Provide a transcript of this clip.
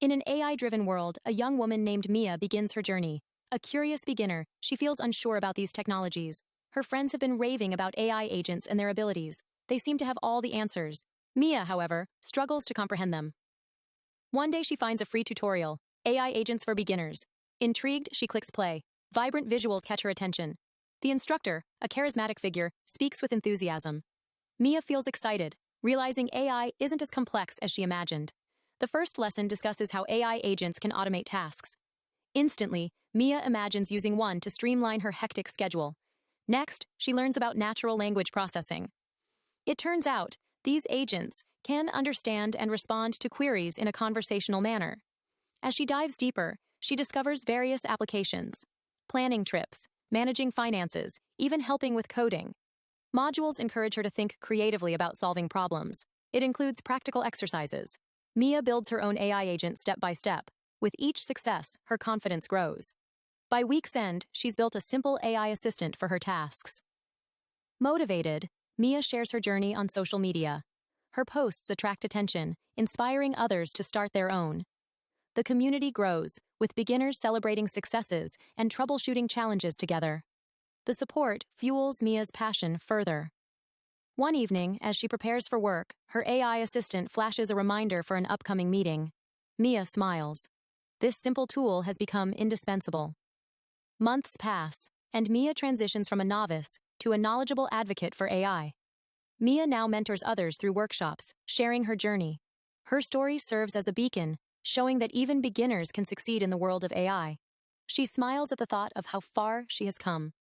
In an AI-driven world, a young woman named Mia begins her journey. A curious beginner, she feels unsure about these technologies. Her friends have been raving about AI agents and their abilities. They seem to have all the answers. Mia, however, struggles to comprehend them. One day she finds a free tutorial, AI Agents for Beginners. Intrigued, she clicks play. Vibrant visuals catch her attention. The instructor, a charismatic figure, speaks with enthusiasm. Mia feels excited, realizing AI isn't as complex as she imagined. The first lesson discusses how AI agents can automate tasks. Instantly, Mia imagines using one to streamline her hectic schedule. Next, she learns about natural language processing. It turns out, these agents can understand and respond to queries in a conversational manner. As she dives deeper, she discovers various applications: planning trips, managing finances, even helping with coding. Modules encourage her to think creatively about solving problems. It includes practical exercises. Mia builds her own AI agent step by step. With each success, her confidence grows. By week's end, she's built a simple AI assistant for her tasks. Motivated, Mia shares her journey on social media. Her posts attract attention, inspiring others to start their own. The community grows, with beginners celebrating successes and troubleshooting challenges together. The support fuels Mia's passion further. One evening, as she prepares for work, her AI assistant flashes a reminder for an upcoming meeting. Mia smiles. This simple tool has become indispensable. Months pass, and Mia transitions from a novice to a knowledgeable advocate for AI. Mia now mentors others through workshops, sharing her journey. Her story serves as a beacon, showing that even beginners can succeed in the world of AI. She smiles at the thought of how far she has come.